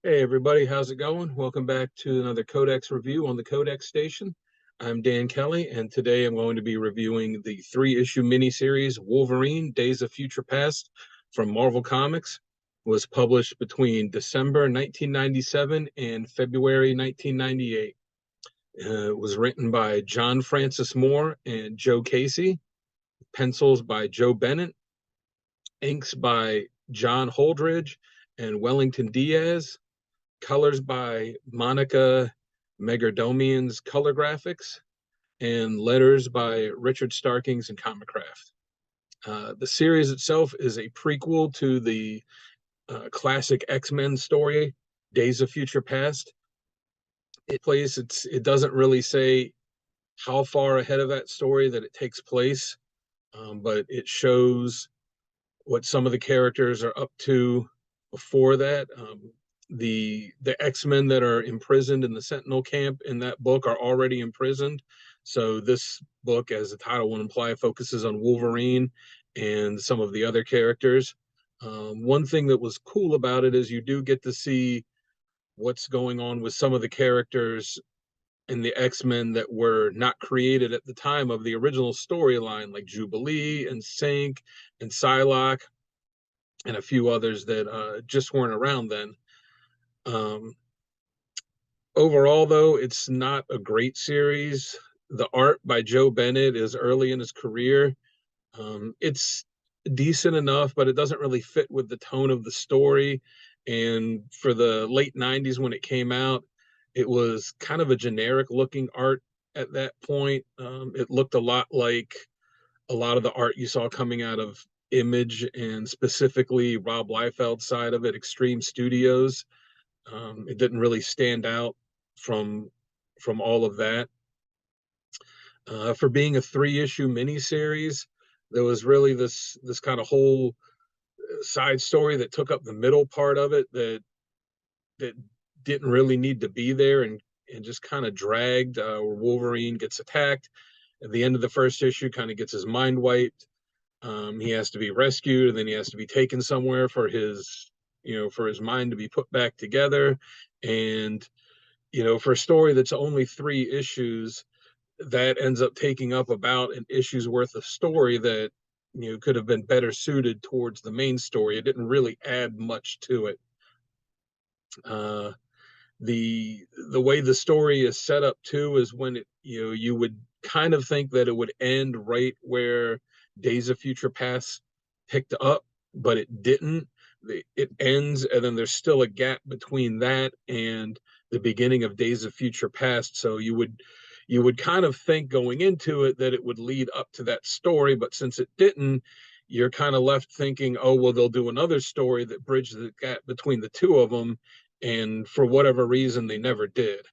Hey everybody, how's it going? Welcome back to another Codex review on the Codex Station. I'm Dan Kelly, and today I'm going to be reviewing the three-issue miniseries Wolverine: Days of Future Past from Marvel Comics. It was published between December 1997 and February 1998. It was written by John Francis Moore and Joe Casey, pencils by Joe Bennett, inks by John Holdridge and Wellington Diaz, colors by Monica Megardomian's Color Graphics, and letters by Richard Starkings and Comicraft. The series itself is a prequel to the classic X-Men story, Days of Future Past. It doesn't really say how far ahead of that story that it takes place, but it shows what some of the characters are up to before that. The X-Men that are imprisoned in the Sentinel camp in that book are already imprisoned. So this book, as the title would imply, focuses on Wolverine and some of the other characters. One thing that was cool about it is you do get to see what's going on with some of the characters in the X-Men that were not created at the time of the original storyline, like Jubilee and Synch and Psylocke and a few others that just weren't around then. Overall, though, it's not a great series. The art by Joe Bennett is early in his career. It's decent enough, but it doesn't really fit with the tone of the story. And for the late 90s when it came out, it was kind of a generic looking art at that point. It looked a lot like a lot of the art you saw coming out of Image and specifically Rob Liefeld's side of it, Extreme Studios. It didn't really stand out from all of that. For being a three-issue miniseries, there was really this kind of whole side story that took up the middle part of it that didn't really need to be there and just kind of dragged. Where Wolverine gets attacked at the end of the first issue, kind of gets his mind wiped. He has to be rescued, and then he has to be taken somewhere for his mind to be put back together. And for a story that's only three issues, that ends up taking up about an issue's worth of story that could have been better suited towards the main story. It didn't really add much to it. The way the story is set up too is when you would kind of think that it would end right where Days of Future Past picked up, but it didn't. It ends, and then there's still a gap between that and the beginning of Days of Future Past. So you would kind of think going into it that it would lead up to that story, but since it didn't, you're kind of left thinking, oh, well, they'll do another story that bridges the gap between the two of them, and for whatever reason, they never did.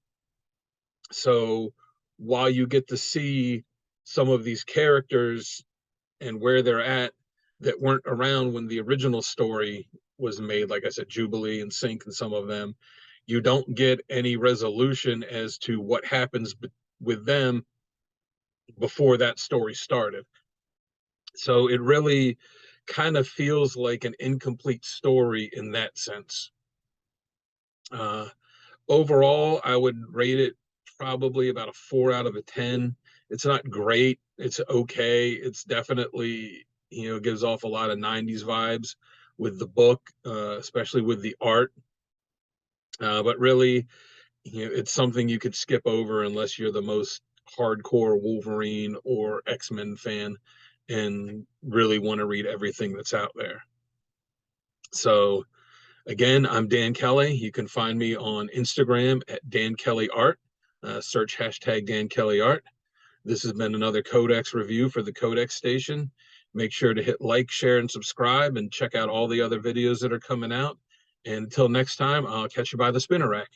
So while you get to see some of these characters and where they're at that weren't around when the original story was made, like I said, Jubilee and Synch and some of them, you don't get any resolution as to what happens with them before that story started. So it really kind of feels like an incomplete story in that sense. Overall, I would rate it probably about a 4 out of a 10. It's not great. It's okay. It's definitely, gives off a lot of 90s vibes with the book, especially with the art. But really, it's something you could skip over unless you're the most hardcore Wolverine or X-Men fan and really want to read everything that's out there. So again, I'm Dan Kelly. You can find me on Instagram at Dan Kelly Art. Search hashtag Dan Kelly Art. This has been another Codex review for the Codex Station. Make sure to hit like, share, and subscribe, and check out all the other videos that are coming out. And until next time, I'll catch you by the spinner rack.